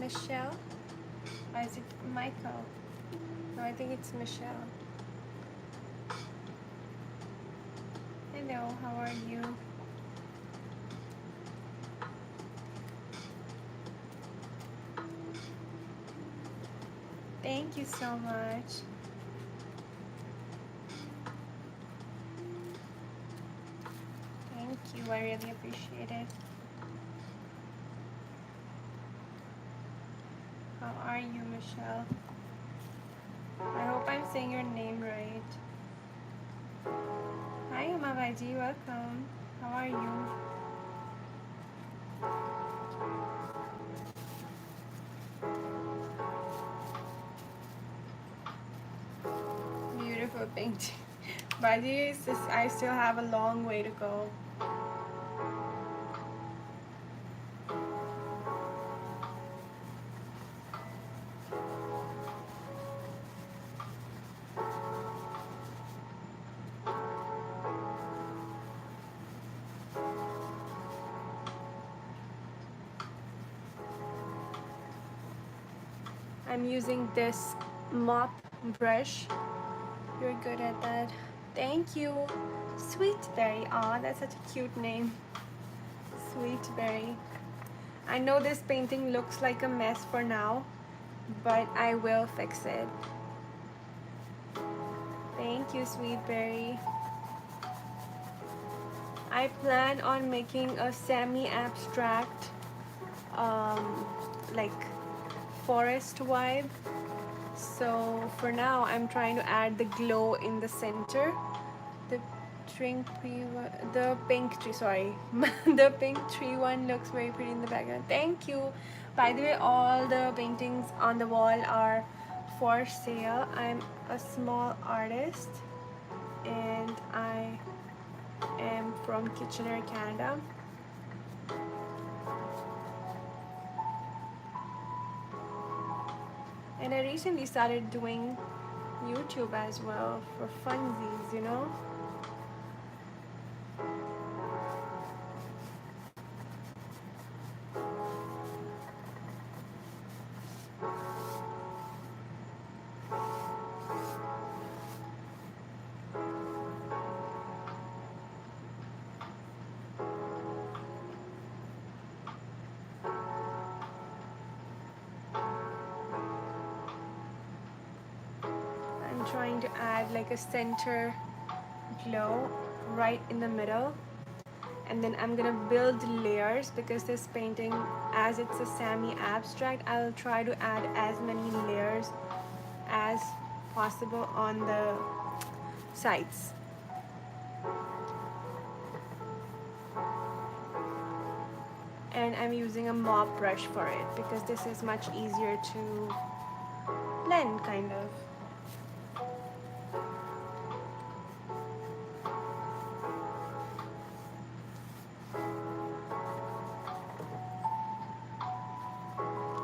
Michelle? Or is it Michael? No, I think it's Michelle. Hello, how are you? Thank you so much. Thank you, I really appreciate it. How are you, Michelle? I hope I'm saying your name right. Hi, Umabaji, welcome. How are you? Beautiful painting. By the way, I still have a long way to go. I'm using this mop brush. You're good at that. Thank you. Sweetberry. Aw, that's such a cute name. Sweetberry. I know this painting looks like a mess for now, but I will fix it. Thank you, Sweetberry. I plan on making a semi-abstract, like forest vibe. So for now, I'm trying to add the glow in the center. The pink tree, sorry. The pink tree one looks very pretty in the background. Thank you. By the way, all the paintings on the wall are for sale. I'm a small artist and I am from Kitchener, Canada. And I recently started doing YouTube as well for funsies, you know. I'm trying to add like a center glow right in the middle, and then I'm gonna build layers because this painting, as it's a semi-abstract, I'll try to add as many layers as possible on the sides. And I'm using a mop brush for it because this is much easier to blend, kind of.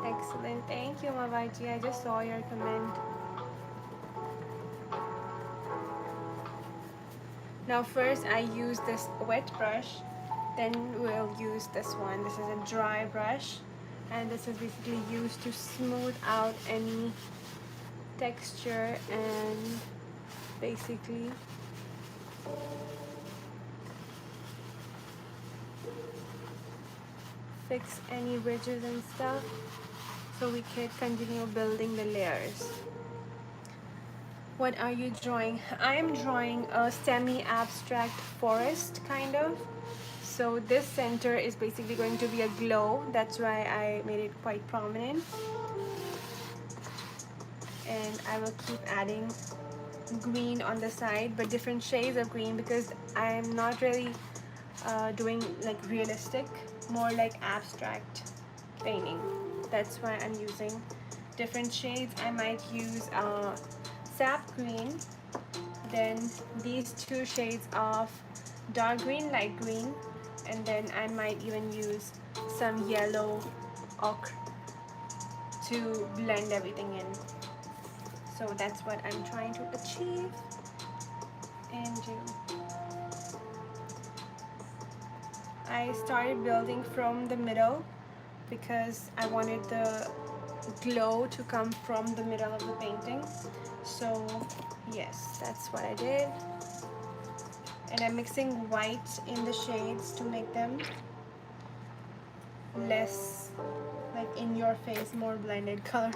Excellent. Thank you, Mavaji. I just saw your comment. Now first I use this wet brush, then we'll use this one. This is a dry brush, and this is basically used to smooth out any texture and basically fix any ridges and stuff so we can continue building the layers. What are you drawing? I am drawing a semi-abstract forest, kind of. So this center is basically going to be a glow. That's why I made it quite prominent. And I will keep adding green on the side, but different shades of green because I'm not really doing like realistic, more like abstract painting. That's why I'm using different shades. I might use sap green, then these two shades of dark green, light green, and then I might even use some yellow ochre to blend everything in. So that's what I'm trying to achieve and do. I started building from the middle because I wanted the glow to come from the middle of the painting. So yes, that's what I did. And I'm mixing white in the shades to make them less like in your face, more blended color.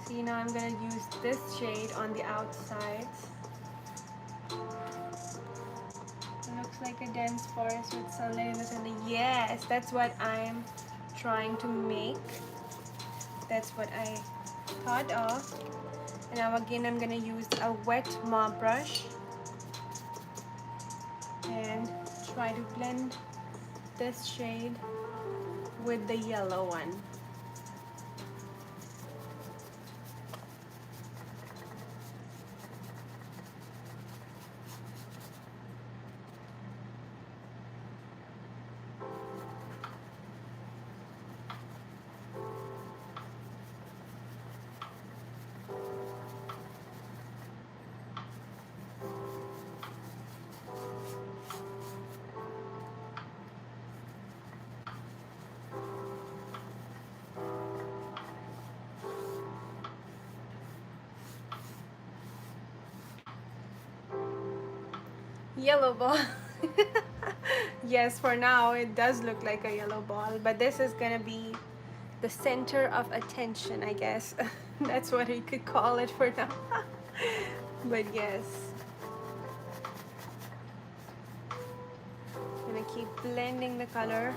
See, now I'm gonna use this shade on the outsides. It looks like a dense forest with sunlight in the center. Yes, that's what I'm trying to make. That's what I thought of. And now again I'm gonna use a wet mop brush and try to blend this shade with the yellow one. Yellow ball. Yes, for now it does look like a yellow ball, but this is gonna be the center of attention, I guess. That's what you could call it for now. But yes, I'm gonna keep blending the color,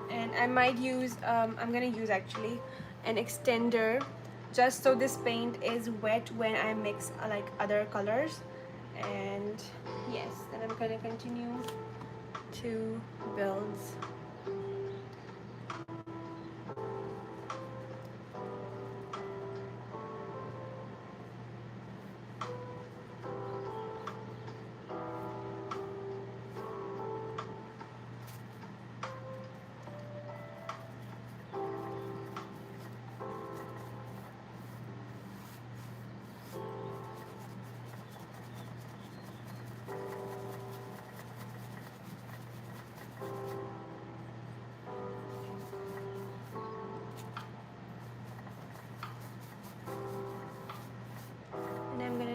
and I might use I'm gonna use actually an extender just so this paint is wet when I mix like other colors. And yes, then I'm gonna continue to build.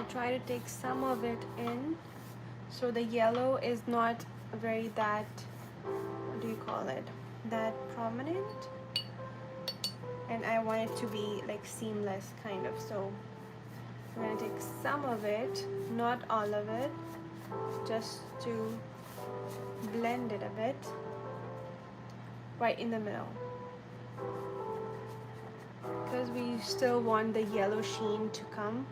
Try to take some of it in so the yellow is not very that, what do you call it, that prominent, and I want it to be like seamless kind of. So I'm going to take some of it, not all of it, just to blend it a bit right in the middle, because we still want the yellow sheen to come.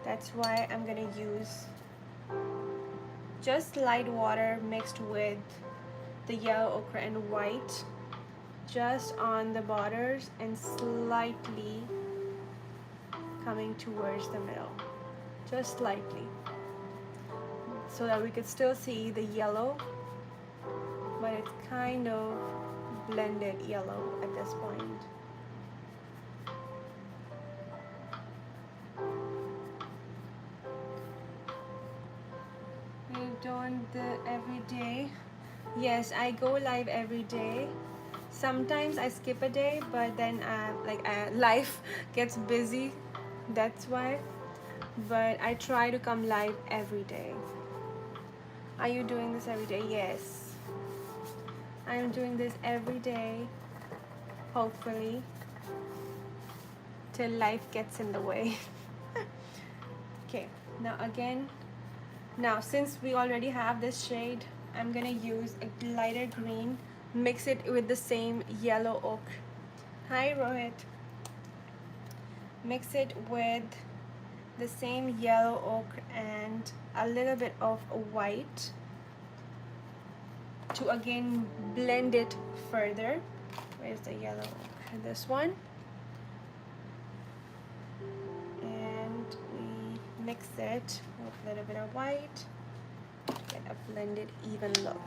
That's why I'm gonna use just light water mixed with the yellow ochre and white just on the borders and slightly coming towards the middle, just slightly, so that we could still see the yellow, but it's kind of blended yellow at this point. Doing the every day. Yes, I go live every day. Sometimes I skip a day, but then life gets busy, that's why. But I try to come live every day. Are you doing this every day? Yes, I am doing this every day, hopefully, till life gets in the way. Okay, now again, now since we already have this shade, I'm gonna use a lighter green, mix it with the same yellow ochre. Hi Rohit. Mix it with the same yellow ochre and a little bit of white to again blend it further. Where's the yellow ochre? This one. And we mix it with a little bit of white, a blended even look.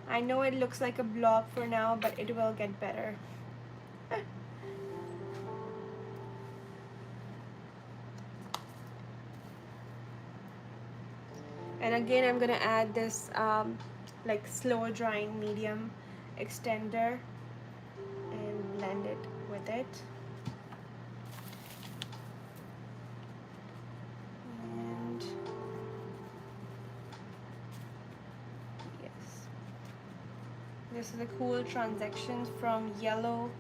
I know it looks like a blob for now, but it will get better. And again, I'm gonna add this like slow drying medium extender and blend it with it. And yes, this is a cool transition from yellow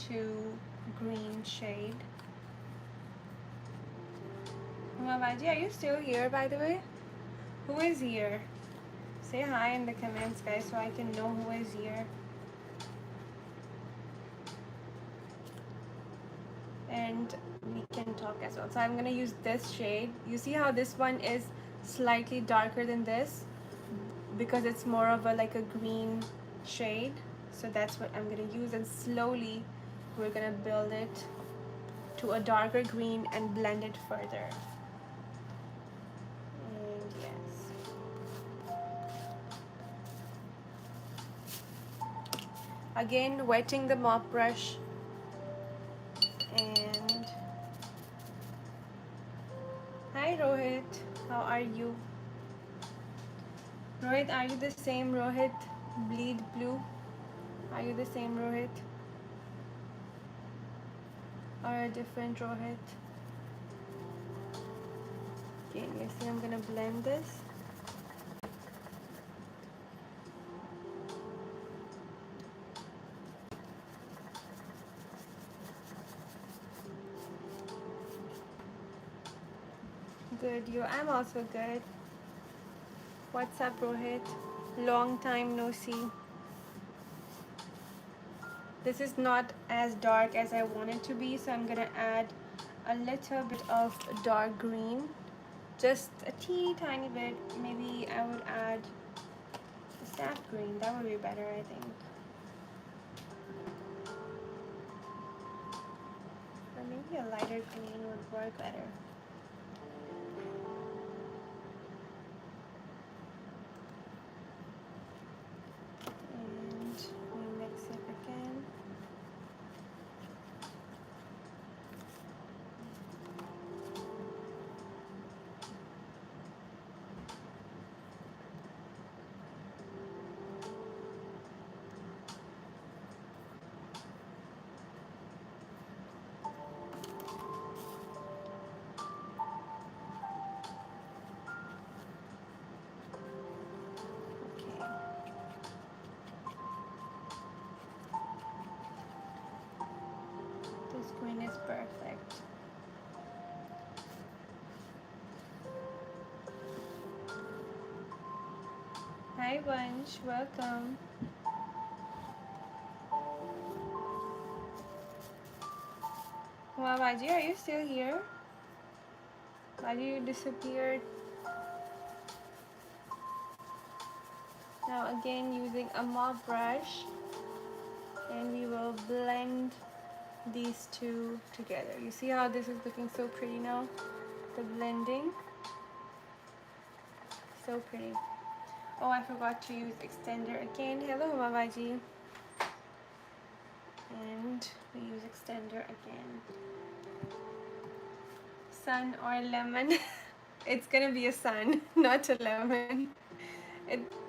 to green shade. Mamaji, are you still here, by the way? Who is here? Say hi in the comments, guys, so I can know who is here. And we can talk as well. So I'm gonna use this shade. You see how this one is slightly darker than this because it's more of a like a green shade. So that's what I'm gonna use, and slowly we're gonna build it to a darker green and blend it further. And yes. Again, wetting the mop brush. And hi Rohit, how are you? Rohit, are you the same Rohit? Bleed blue? Are you the same Rohit? Or a different Rohit? Okay, you see I'm gonna blend this. Good, I'm also good. What's up, Rohit? Long time no see. This is not as dark as I want it to be, so I'm gonna add a little bit of dark green. Just a teeny tiny bit. Maybe I would add the sap green. That would be better, I think. Or maybe a lighter green would work better. And we mix it again. This green is perfect. Hi Vansh, welcome. Baji, are you still here? Baji, you disappeared. Now again using a mop brush, and we will blend these two together. You see how this is looking so pretty now? The blending. So pretty. Oh, I forgot to use extender again. Hello, Mamaji. And we use extender again. Sun or lemon? It's gonna be a sun, not a lemon.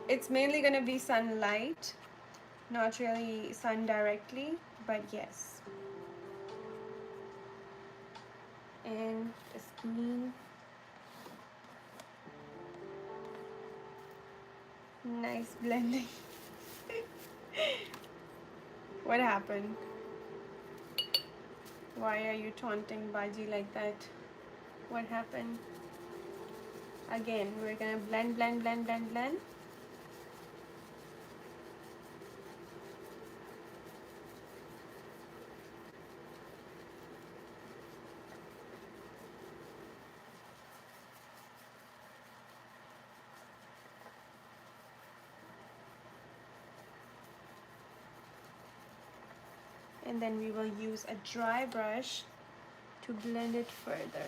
It's mainly gonna be sunlight, not really sun directly, but yes. And this green. Nice blending. What happened? Why are you taunting Baji like that? What happened? Again, we're gonna blend, blend, blend, blend, blend. And then we will use a dry brush to blend it further.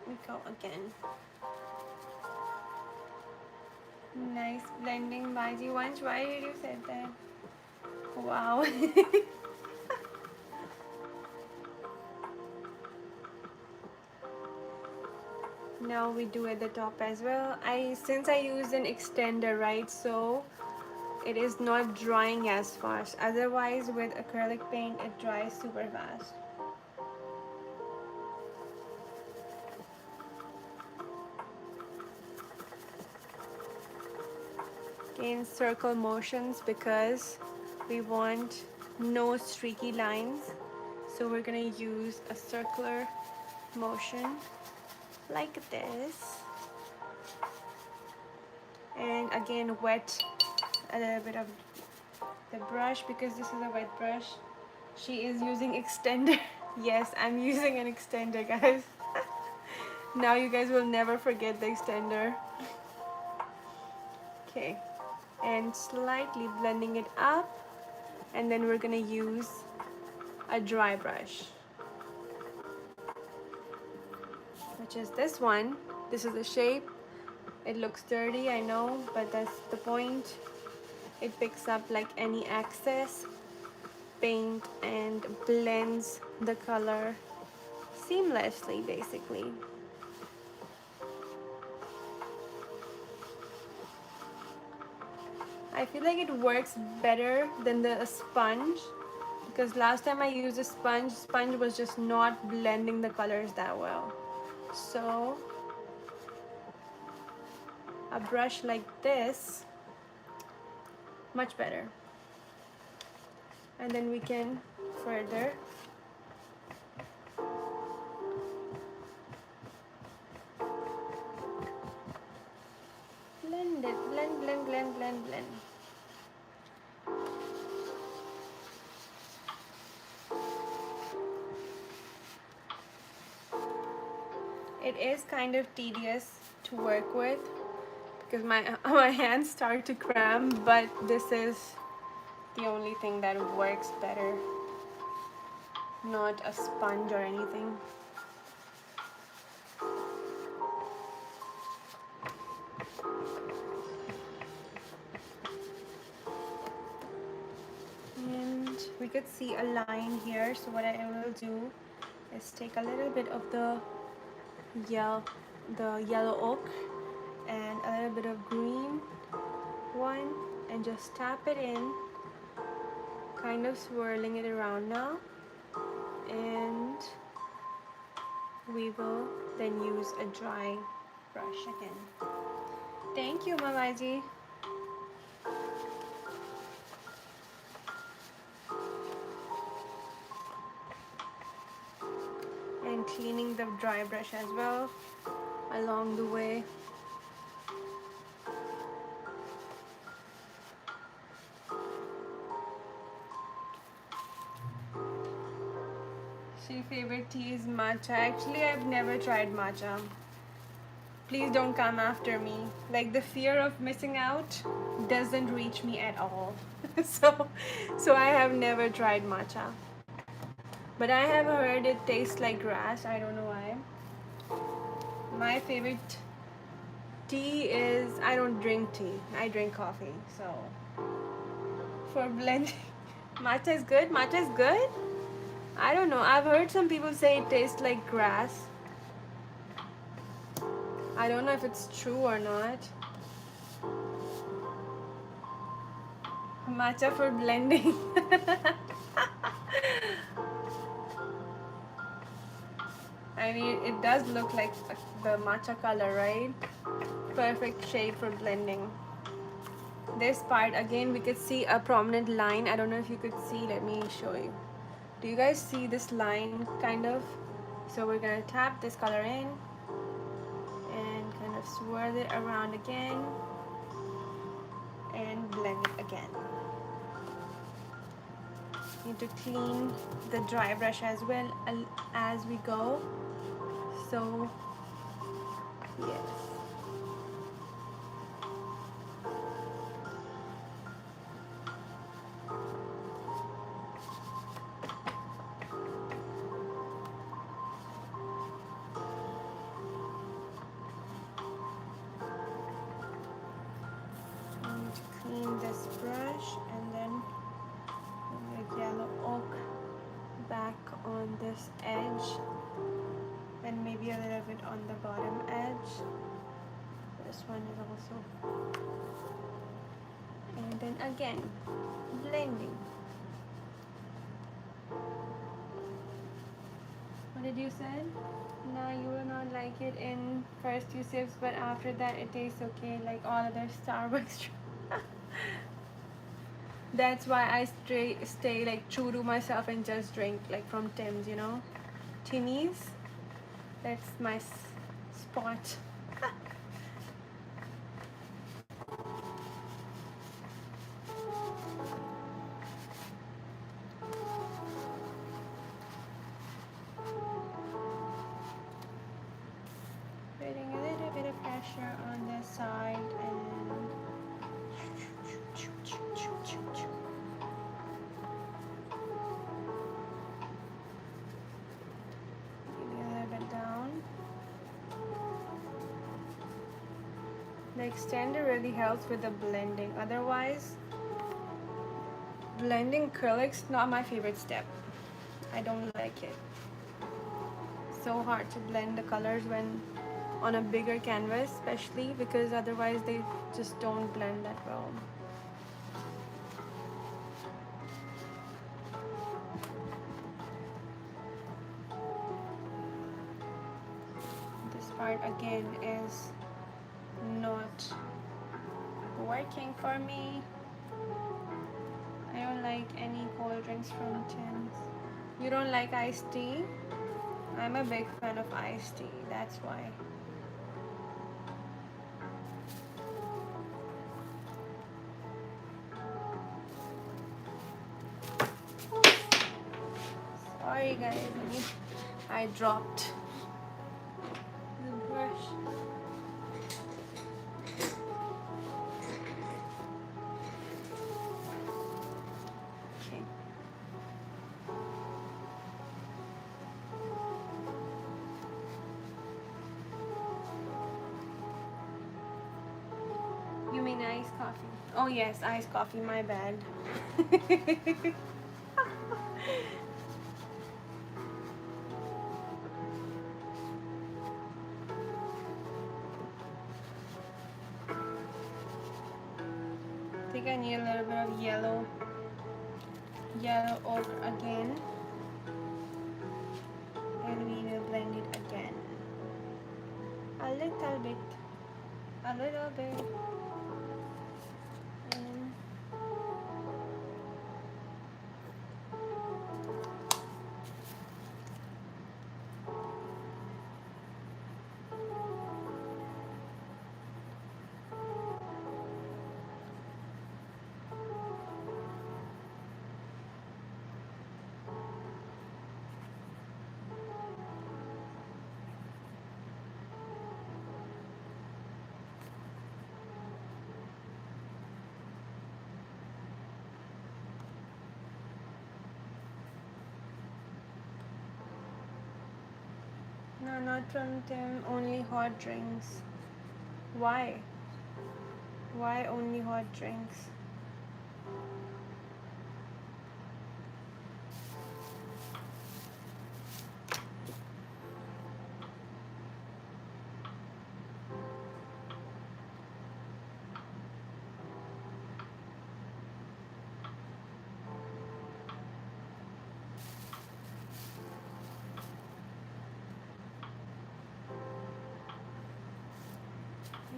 we go again. Nice blending, Baji. Once, why did you say that? Wow. Now we do at the top as well. Since I used an extender, right, so it is not drying as fast. Otherwise with acrylic paint it dries super fast. In circle motions because we want no streaky lines, so we're gonna use a circular motion like this, and again wet a little bit of the brush because this is a wet brush. She is using extender. Yes, I'm using an extender, guys. Now you guys will never forget the extender. Okay, and slightly blending it up, and then we're gonna use a dry brush, which is this one. This is the shape. It looks dirty, I know, but that's the point. It picks up like any excess paint and blends the color seamlessly, basically. I feel like it works better than the sponge, because last time I used a sponge was just not blending the colors that well. So a brush like this, much better. And then we can further blend it, blend, blend, blend, blend, blend. It is kind of tedious to work with because my hands start to cramp, but this is the only thing that works better, not a sponge or anything. And we could see a line here, so what I will do is take a little bit of the yellow ochre and a little bit of green one and just tap it in, kind of swirling it around now, and we will then use a dry brush again. Thank you, Mamaji. And cleaning the dry brush as well along the way. She favorite tea is matcha. Actually, I've never tried matcha. Please don't come after me. Like, the fear of missing out doesn't reach me at all. so I have never tried matcha. But I have heard it tastes like grass. I don't know why. My favorite tea is, I don't drink tea. I drink coffee. So for blending, matcha is good. Matcha is good. I don't know. I've heard some people say it tastes like grass. I don't know if it's true or not. Matcha for blending. I mean, it does look like the matcha color, right? Perfect shade for blending. This part, again, we could see a prominent line. I don't know if you could see. Let me show you. Do you guys see this line, kind of? So we're gonna tap this color in and kind of swirl it around again and blend it again. Need to clean the dry brush as well as we go. So yes. clean this brush and then the yellow oak back on this edge and maybe a little bit on the bottom edge. This one is also, and then again blending. What did you say? No, you will not like it in first few sips, but after that it tastes okay, like all other Starbucks. That's why I stay like true to myself and just drink like from Tim's, you know, Timmy's. That's my spot. Putting a little bit of pressure on the side and maybe a little bit down. The extender really helps with the blending. Otherwise, blending acrylics not my favorite step. I don't like it. So hard to blend the colors when on a bigger canvas, especially because otherwise they just don't blend that well. This part again is not working for me. I don't like any cold drinks from tins. You don't like iced tea? I'm a big fan of iced tea, that's why. Sorry guys, I dropped the brush. Okay. You mean iced coffee? Oh yes, iced coffee, my bad. I think I need a little bit of yellow oak again, and we will blend it again. A little bit. And no, not from Tim, only hot drinks. Why? Why only hot drinks?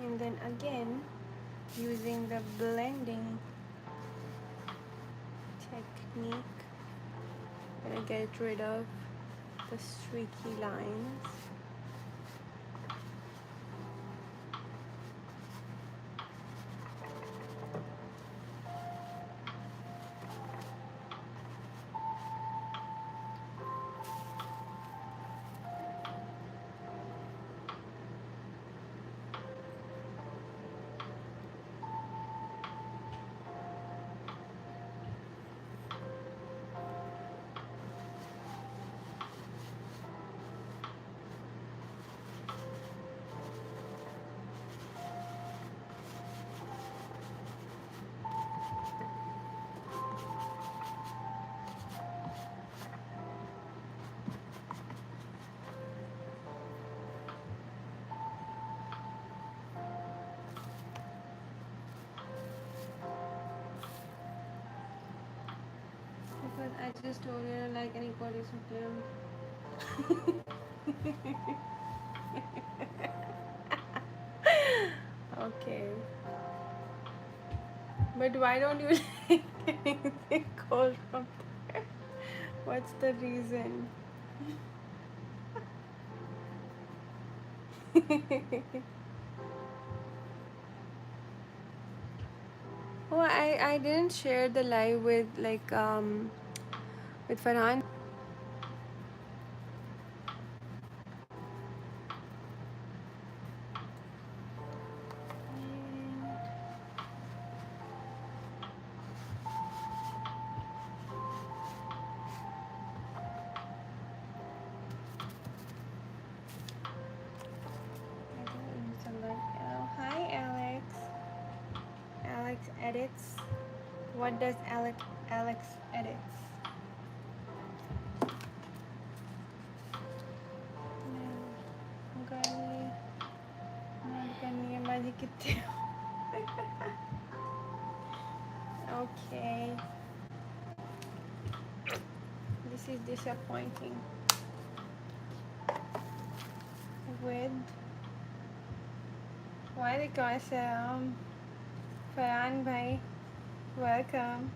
And then again, using the blending technique, I'm gonna get rid of the streaky lines. I just told you I don't like any body film. Okay. But why don't you like anything cold from there? What's the reason? Oh, I didn't share the live with with Farhan. Oh, hi, Alex. Alex edits. What does Alex edits? Okay. This is disappointing. With Walaikum Assalam. Farhan bhai, welcome.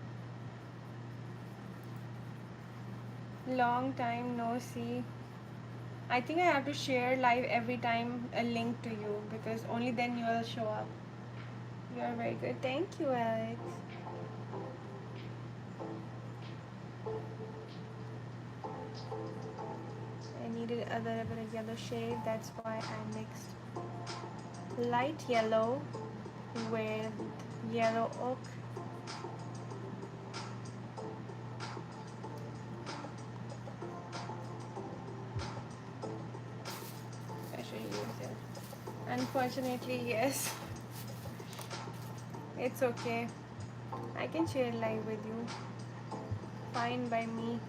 Long time no see. I think I have to share live every time a link to you because only then you will show up. You are very good. Thank you, Alex. I needed a little bit of yellow shade, that's why I mixed light yellow with yellow oak. I should use it. Unfortunately, yes. It's okay. I can share live with you. Fine by me.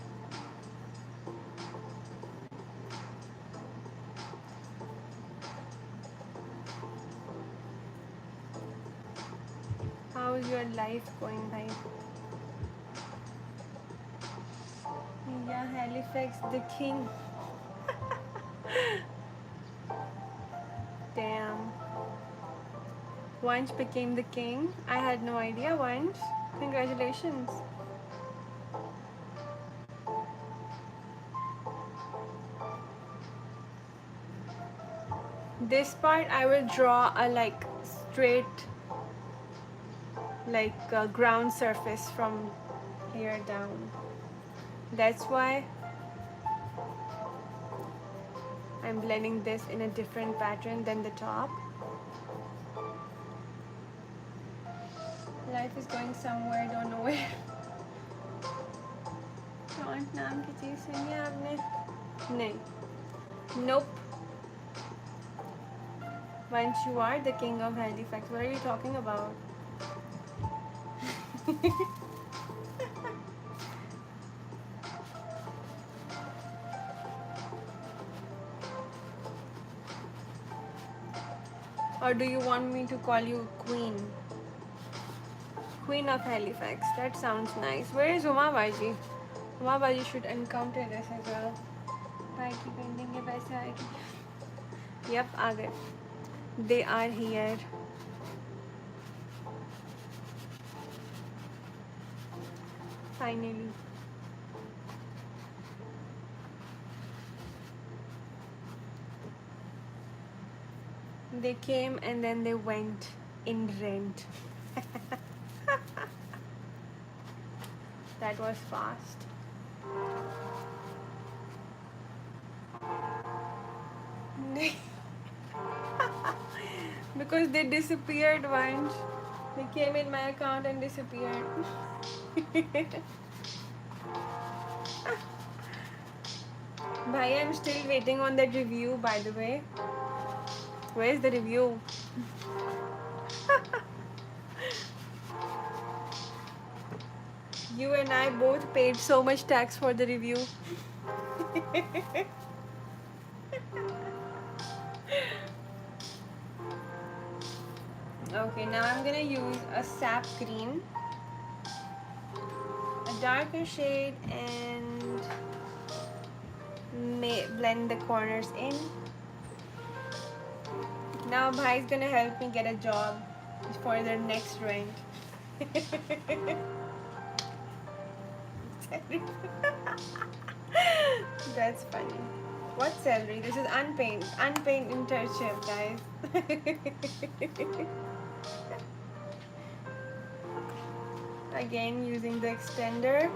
How's your life going, bhai? Yeah, Halifax, the king. Damn. Vansh became the king. I had no idea, Vansh. Congratulations. This part I will draw a straight ground surface from here down. That's why I'm blending this in a different pattern than the top. Life is going somewhere, don't know where. Don't नाम की चीज़ सुनी है आपने? नहीं. Nope. Once you are the king of Halifax, what are you talking about? Or do you want me to call you Queen? Queen of Halifax. That sounds nice. Where is Uma Baji? Uma Baji should encounter this as well. Bhai ki painting ke paise aayegi. Yep, aa gaye. They are here. Finally. They came and then they went in rent. That was fast. Because they disappeared once. They came in my account and disappeared. Bhai, I'm still waiting on that review, by the way. Where's the review? You and I both paid so much tax for the review. Okay, now I'm gonna use a sap green, a darker shade and blend the corners in. Now Bhai's gonna help me get a job for the next rank. That's funny. What salary? This is unpaid internship, guys. Again, using the extender.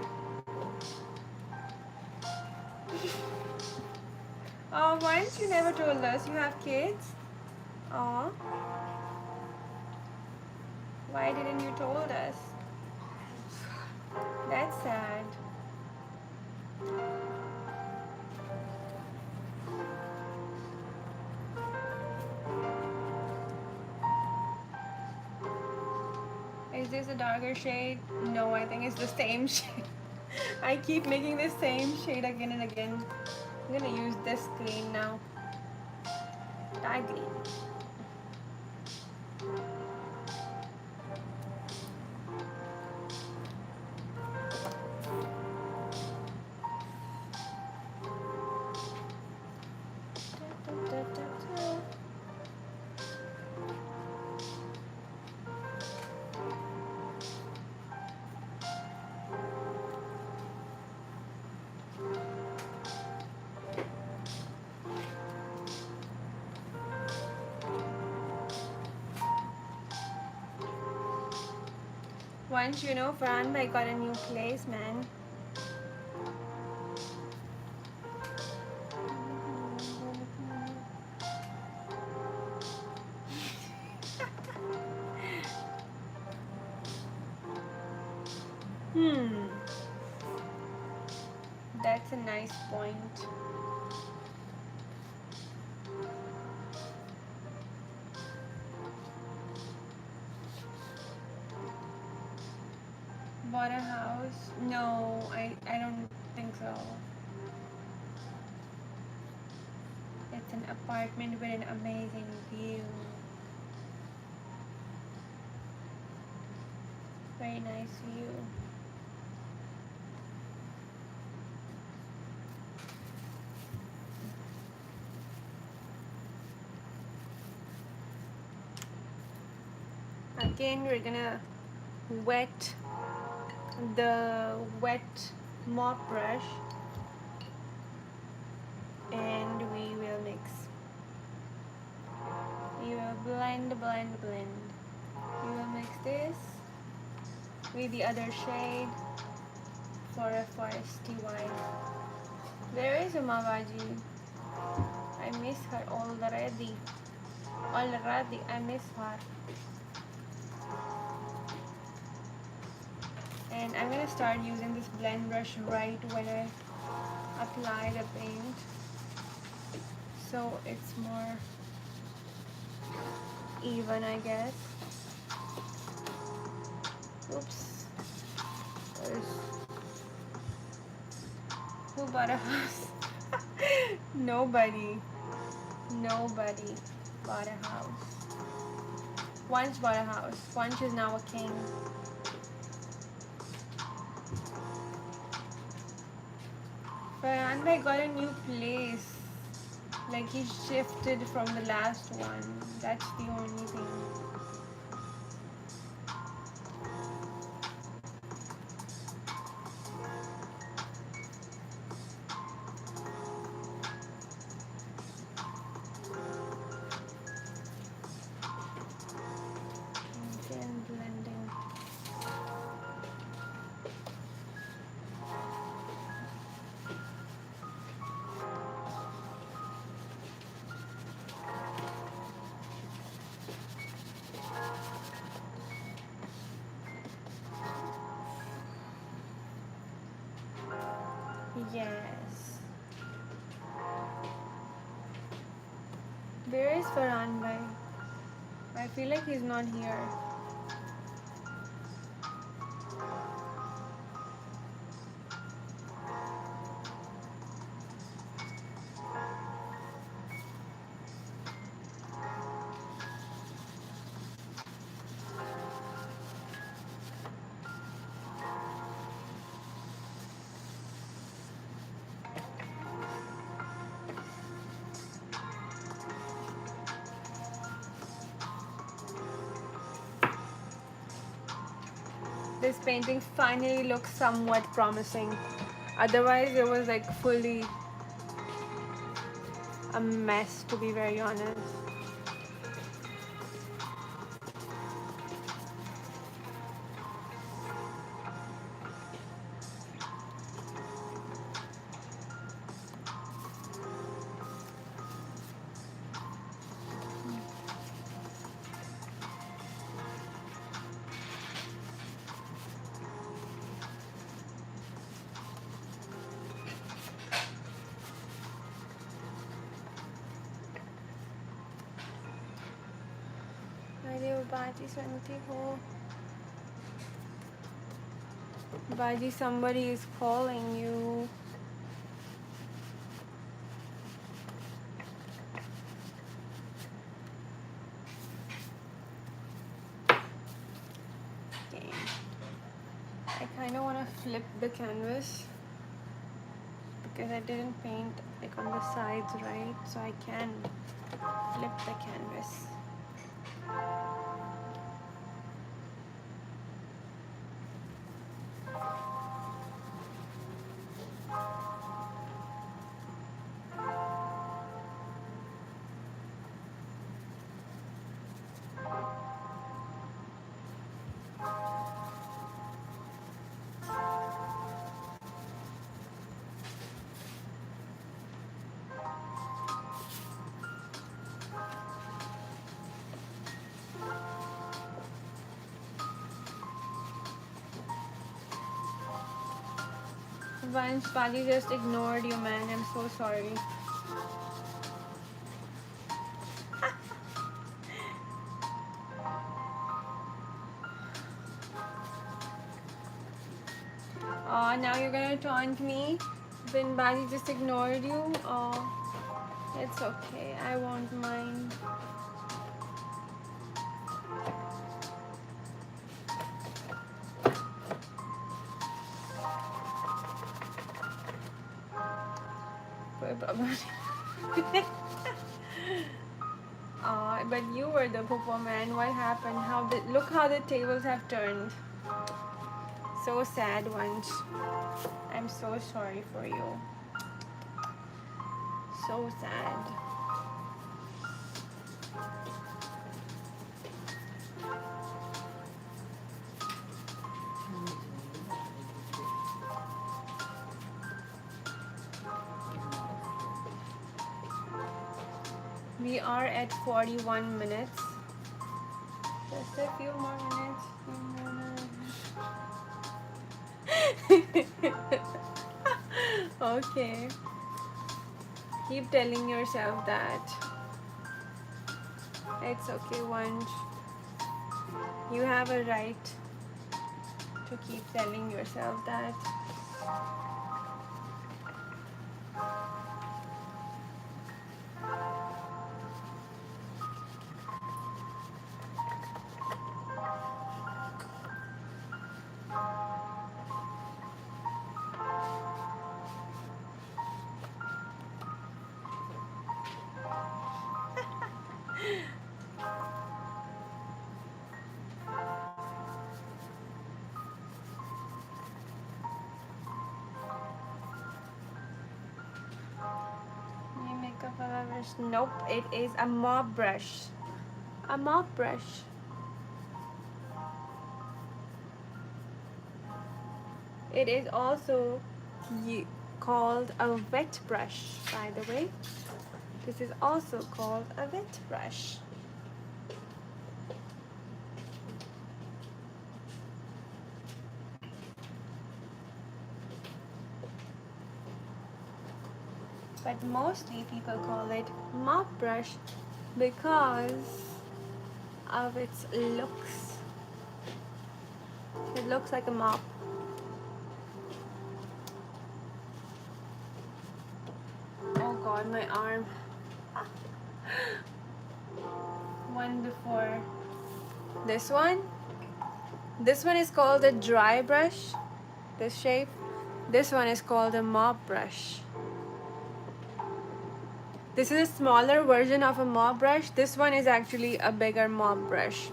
Oh, why didn't you never told us you have kids? Oh, why didn't you told us? That's sad. Is this a darker shade? No, I think it's the same shade. I keep making the same shade again and again. I'm gonna use this green now. Dark green. Once you know, Fran, I got a new place, man. That's a nice point. Bought a house? No, I don't think so. It's an apartment with an amazing view. Very nice view. Again, we're gonna wet the wet mop brush and we will mix. We will blend. We will mix this with the other shade for a foresty white. Where is Umabaji? I miss her already. I miss her. And I'm gonna start using this blend brush right when I apply the paint, so it's more even, I guess. Oops. Who bought a house? Nobody bought a house. Once bought a house. Once is now a king. And I got a new place. Like, he shifted from the last one. That's the only thing. Again, blending. Yes. Where is Farhan bhai? I feel like he's not here. this painting finally looks somewhat promising. Otherwise it was like fully a mess, to be very honest. अरे वो बाजी सुनती हो. Baji, somebody is calling you. Okay. I kind of want to flip the canvas because I didn't paint like on the sides, right? So I can flip the canvas. Once Baji just ignored you, man. I'm so sorry. Oh, now you're gonna taunt me when Baji just ignored you? Oh, it's okay. I won't mind. But you were the popo man. What happened? Look how the tables have turned. So sad, Vansh. I'm so sorry for you. So sad. We are at 41 minutes. Just a few more minutes. Okay. Keep telling yourself that. It's okay, Vansh. You have a right to keep telling yourself that. Nope, it is a mop brush. A mop brush. It is also called a wet brush, by the way. This is also called a wet brush. But mostly people call it mop brush because of its looks. It looks like a mop. Oh god, my arm. One before this one. This one is called a dry brush, this shape. This one is called a mop brush. This is a smaller version of a mop brush. This one is actually a bigger mop brush.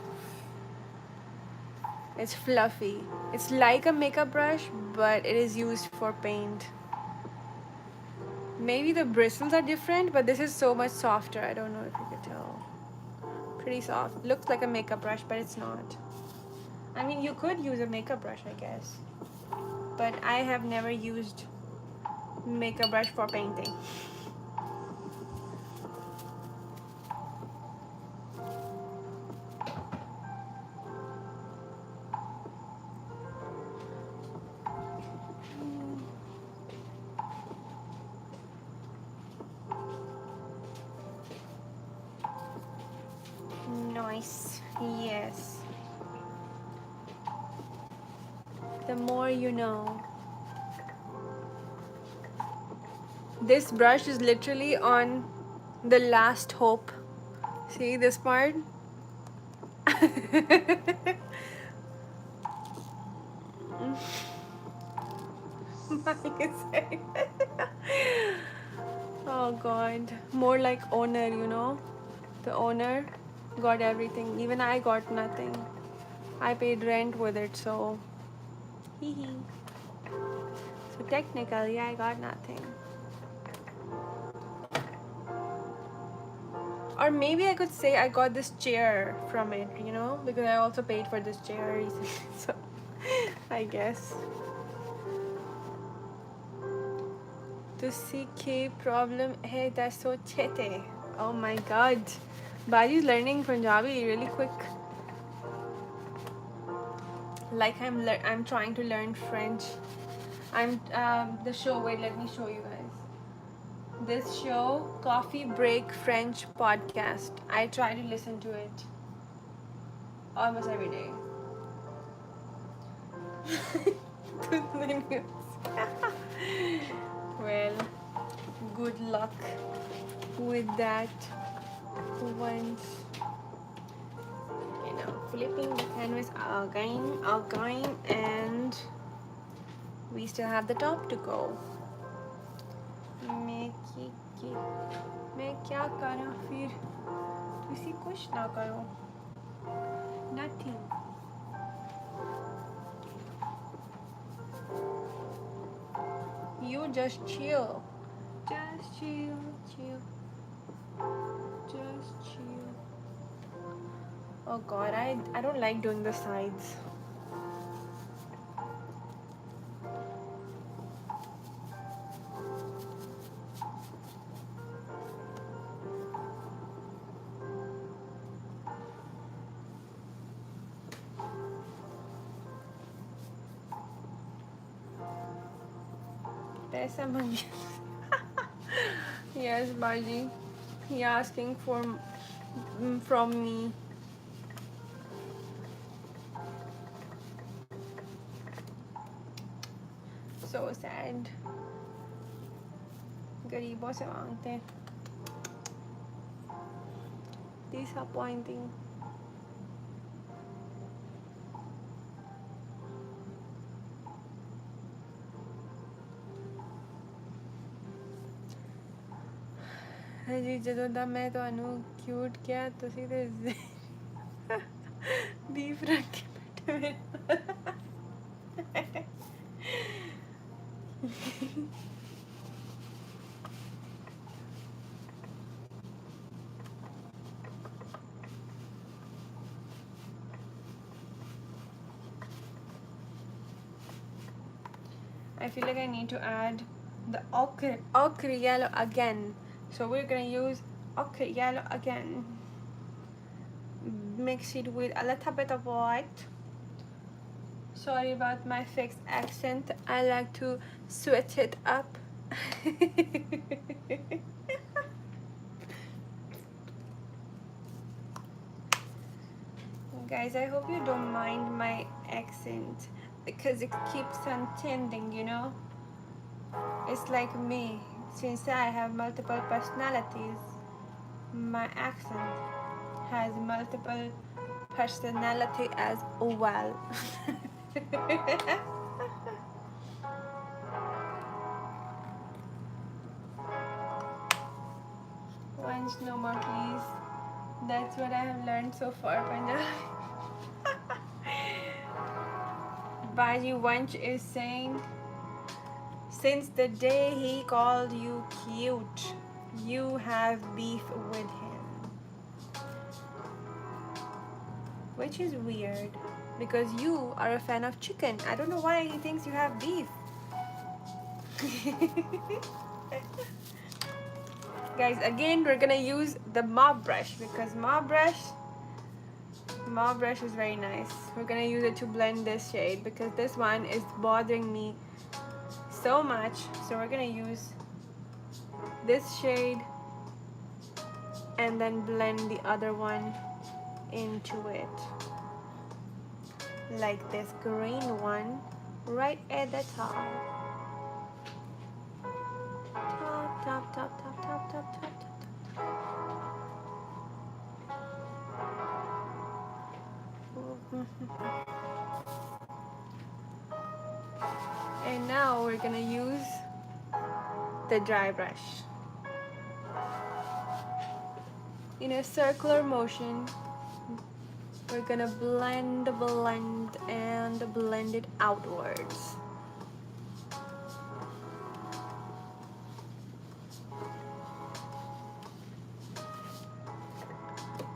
It's fluffy. It's like a makeup brush, but it is used for paint. Maybe the bristles are different, but this is so much softer. I don't know if you could tell. Pretty soft. Looks like a makeup brush, but it's not. I mean, you could use a makeup brush, I guess. But I have never used makeup brush for painting. Nice. Yes. The more you know. This brush is literally on the last hope. See this part? Oh god. More like owner, you know? The owner got everything. Even I got nothing. I paid rent with it, so hee hee. So technically I got nothing. Or maybe I could say I got this chair from it, you know, because I also paid for this chair recently. So I guess. To CK problem, hey, that's so chete. Oh my god. Baji's learning Punjabi really quick. Like I'm trying to learn French. I'm the show. Wait, let me show you guys. This show, Coffee Break French podcast. I try to listen to it almost every day. Well, good luck with that. Once you know, flipping the canvas again, and we still have the top to go. मैं क्या करूँ फिर किसी कुछ ना करो nothing. You just chill. Just chill. Just chill. Oh god, I don't like doing the sides. Yes, Baji. He asking for from me. So sad. गरीबों से मांगते हैं. Disappointing. जी ਜਦੋਂ ਦਾ ਮੈਂ ਤੁਹਾਨੂੰ ਕਿਊਟ ਕਿਹਾ ਤੁਸੀਂ ਤੇ ਬੀਫ ਰੱਖ ਕੇ ਬੈਠੇ ਮੇਰੇ I feel like I need to add the ochre yellow again. So we're gonna use ochre yellow again. Mix it with a little bit of white. Sorry about my fixed accent. I like to switch it up. Guys, I hope you don't mind my accent because it keeps on changing, you know. It's like me. Since I have multiple personalities, my accent has multiple personality as well. Once no more, please. That's what I have learned so far, Punjabi. Baji Wanch is saying, since the day he called you cute, you have beef with him. Which is weird, because you are a fan of chicken. I don't know why he thinks you have beef. Guys, again, we're gonna use the mop brush, because mop brush is very nice. We're gonna use it to blend this shade, because this one is bothering me so much. So we're gonna use this shade and then blend the other one into it, like this green one right at the top. Top. And now we're gonna use the dry brush in a circular motion. We're gonna blend and blend it outwards.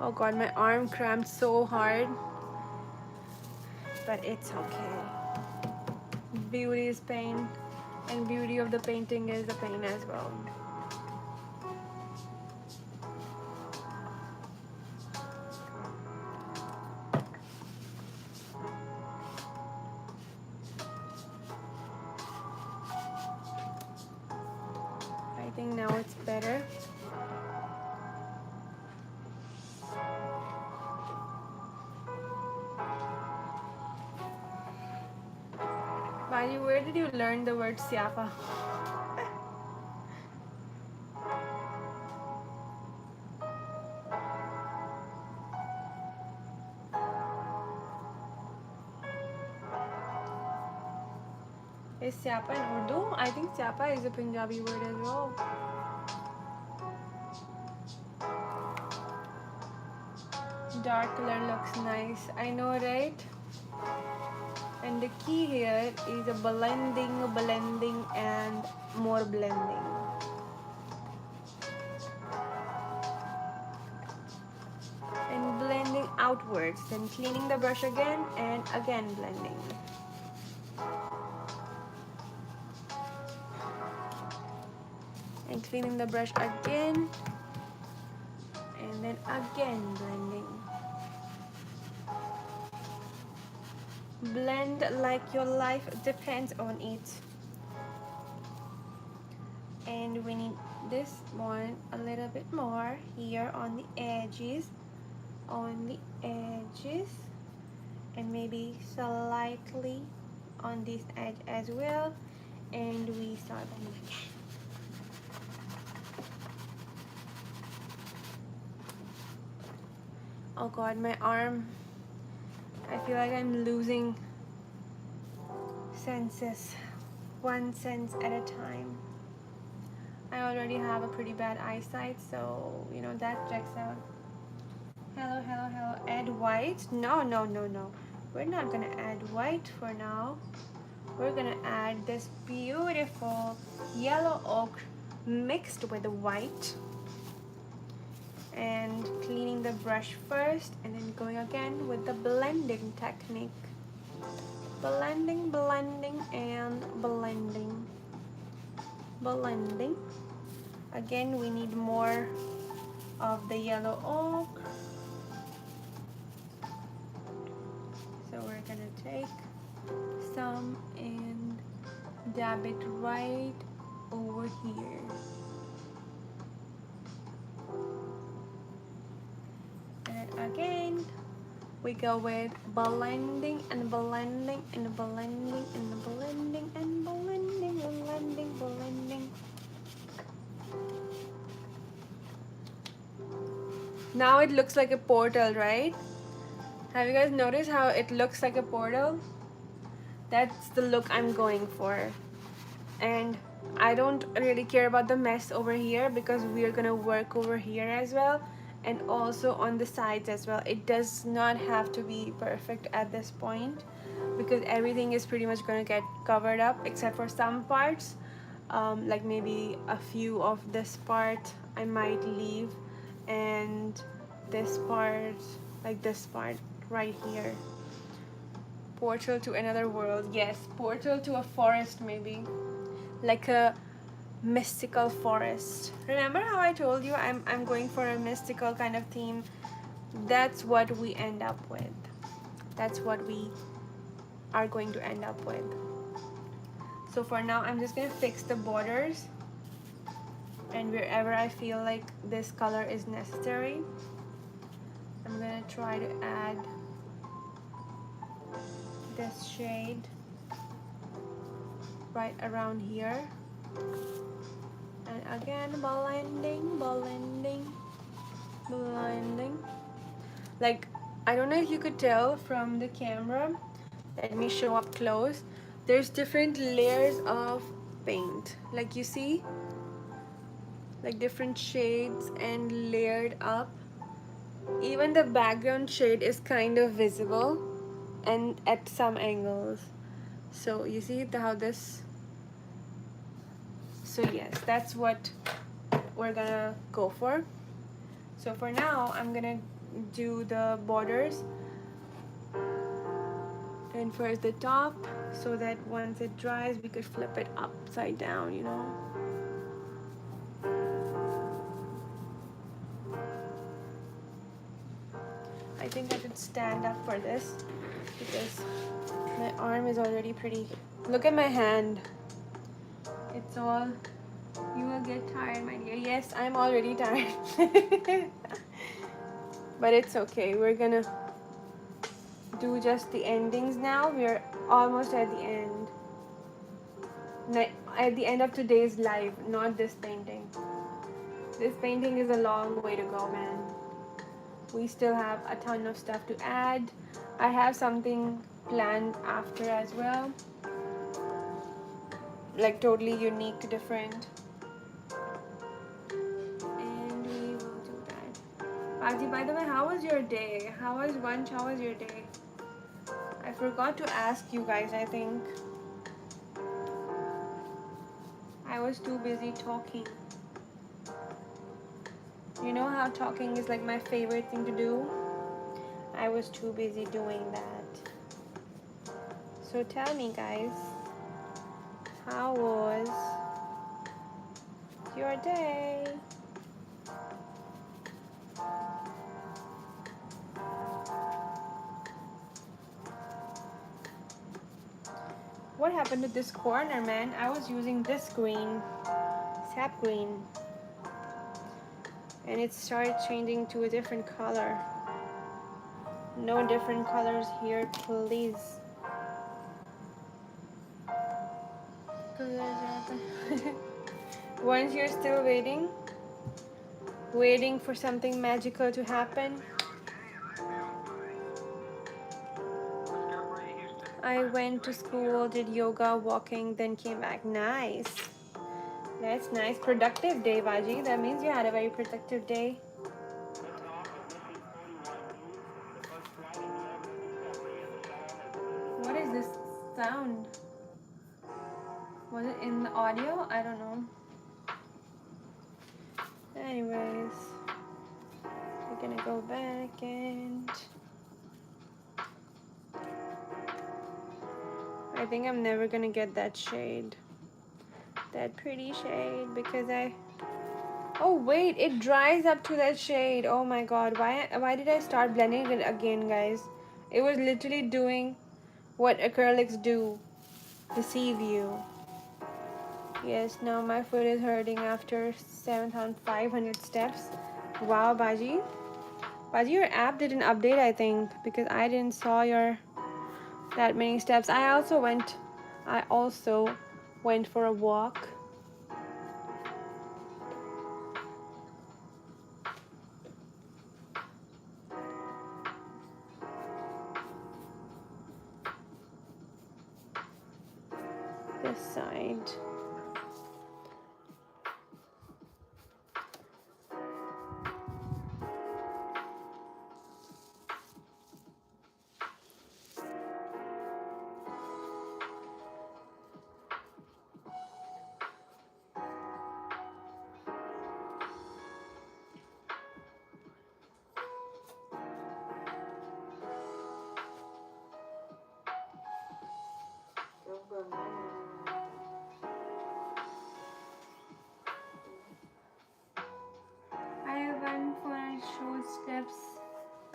Oh god, my arm cramped so hard, but it's okay. Beauty is pain, and beauty of the painting is the pain as well. I think now it's better. Bali, where did you learn the word siapa? Is siapa in Urdu? I think siapa is a Punjabi word as well. Dark color looks nice. I know, right? And the key here is a blending, and more blending. And blending outwards, then cleaning the brush again and again blending. And cleaning the brush again and then again blending. Blend like your life depends on it. And we need this one a little bit more here on the edges, and maybe slightly on this edge as well. And we start blending again. Oh god, my arm, I feel like I'm losing senses, one sense at a time. I already have a pretty bad eyesight, so you know that checks out. Hello. Add white? No. We're not gonna add white for now. We're gonna add this beautiful yellow ochre mixed with the white. And cleaning the brush first and then going again with the blending technique. Blending and blending. Again, we need more of the yellow ochre. So we're gonna take some and dab it right over here. Again, we go with blending and blending. Now it looks like a portal, right? Have you guys noticed how it looks like a portal? That's the look I'm going for. And I don't really care about the mess over here, because we're gonna work over here as well, and also on the sides as well. It does not have to be perfect at this point. because everything is pretty much gonna get covered up except for some parts. Like maybe a few of this part I might leave, and this part, like this part right here. Portal to another world. Yes, portal to a forest, maybe like a mystical forest. Remember how I told you I'm going for a mystical kind of theme? That's what we end up with. That's what we are going to end up with. So for now, I'm just gonna fix the borders, and wherever I feel like this color is necessary, I'm gonna try to add this shade right around here. And again, blending, blending, blending. Like, I don't know if you could tell from the camera. Let me show up close. There's different layers of paint. Like you see, like different shades and layered up. Even the background shade is kind of visible and at some angles. So you see how this, so yes, that's what we're gonna go for. So for now, I'm gonna do the borders, and first the top, so that once it dries we could flip it upside down, you know. I think I should stand up for this because my arm is already pretty, look at my hand, it's all, you will get tired, my dear. Yes, I'm already tired. But it's okay, we're gonna do just the endings now. We're almost at the end. At the end of today's live, not this painting. This painting is a long way to go, man. We still have a ton of stuff to add. I have something planned after as well, like totally unique, different, and we will do that. Aji, by the way, how was your day? How was lunch? How was your day? I forgot to ask you guys, I think. I was too busy talking. You know how talking is like my favorite thing to do? I was too busy doing that. So tell me, guys, how was your day? What happened to this corner, man? I was using this green, sap green, and it started changing to a different color. No different colors here, please. Once you're still waiting for something magical to happen. I went to school, did yoga, walking, then came back. Nice. That's nice. Productive day, Baji. That means you had a very productive day. What is this sound? Was it in the audio? I don't know. Anyways, we're gonna go back and I think I'm never gonna get that shade, that pretty shade, because oh wait, it dries up to that shade. Oh my god, why did I start blending it again, guys? It was literally doing what acrylics do, deceive you. Yes, now my foot is hurting after 7,500 steps. Wow, Baji, your app didn't update, I think, because I didn't saw your that many steps. I also went for a walk. This side.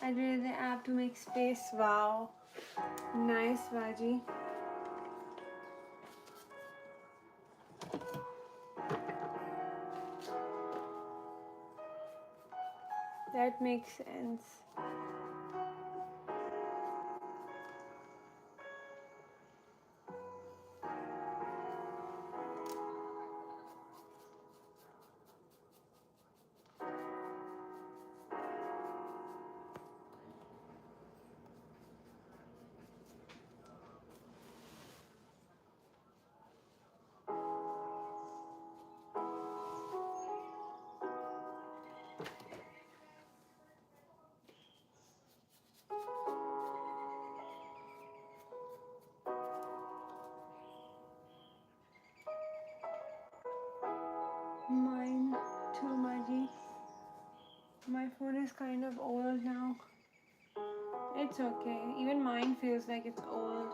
I did the app to make space. Wow. Nice, Vaji. That makes sense. Mine too, Maji. My phone is kind of old now. It's okay. Even mine feels like it's old.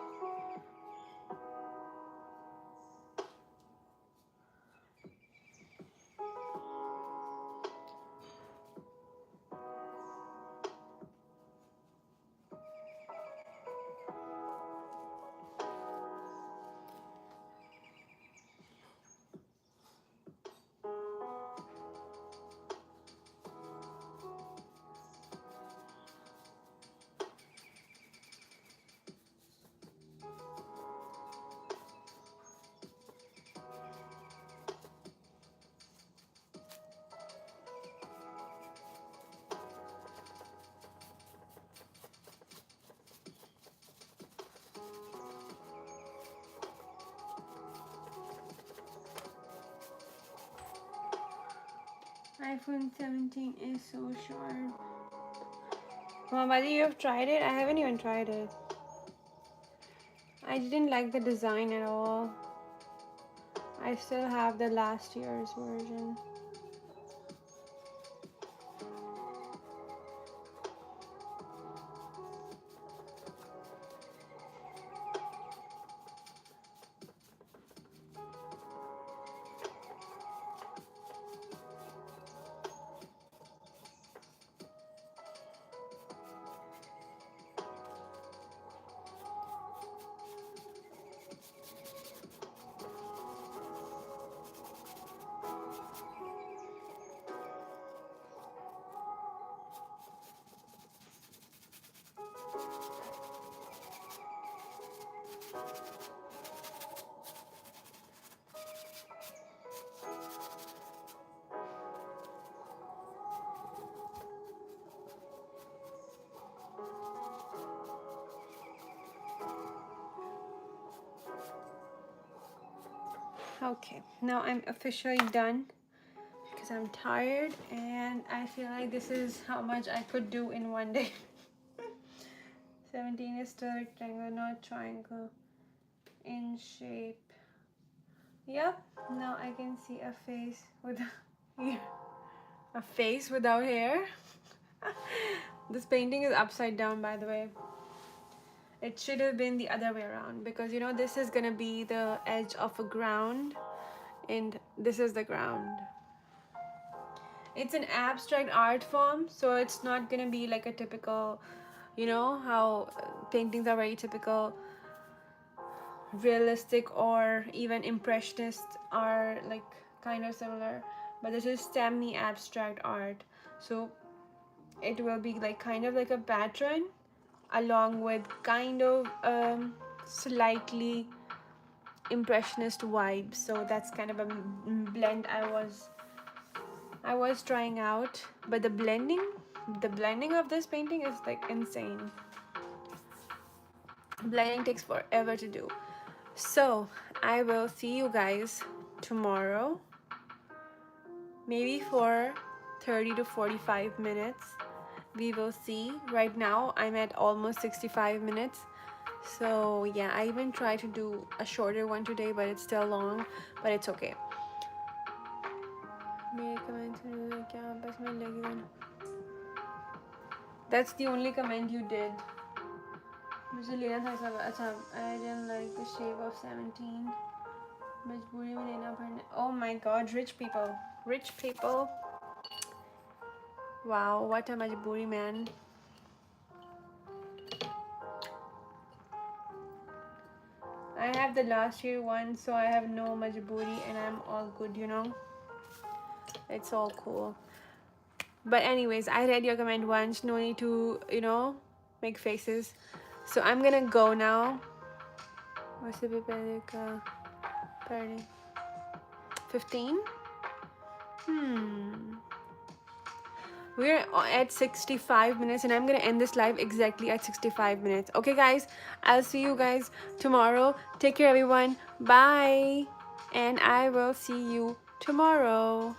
iPhone 17 is so sharp. Mamaji, you have tried it? I haven't even tried it. I didn't like the design at all. I still have the last year's version. Okay, now I'm officially done because I'm tired and I feel like this is how much I could do in one day. 17 is still rectangle, not triangle in shape. Yep, now I can see a face without hair. A face without hair. This painting is upside down, by the way. It should have been the other way around because you know this is gonna be the edge of a ground and this is the ground. It's an abstract art form, so it's not gonna be like a typical, you know how paintings are very typical, realistic or even impressionist are like kind of similar, but this is semi-abstract art, so it will be like kind of like a pattern along with kind of slightly impressionist vibes. So that's kind of a blend I was trying out, but the blending of this painting is like insane. Blending takes forever to do. So I will see you guys tomorrow, maybe for 30 to 45 minutes. We will see. Right now I'm at almost 65 minutes. So yeah, I even tried to do a shorter one today, but it's still long, but it's okay. That's the only comment you did. मुझे लेना था सब अच्छा. I didn't like the shape of 17. मजबूरी में लेना पड़ना. Oh my god, rich people. Wow, what a majburi, man. I have the last year one, so I have no majburi and I'm all good, you know. It's all cool. But anyways, I read your comment once. No need to, you know, make faces. So I'm gonna go now. What's the party? 15? We're at 65 minutes and I'm gonna end this live exactly at 65 minutes. Okay guys, I'll see you guys tomorrow. Take care everyone. Bye. And I will see you tomorrow.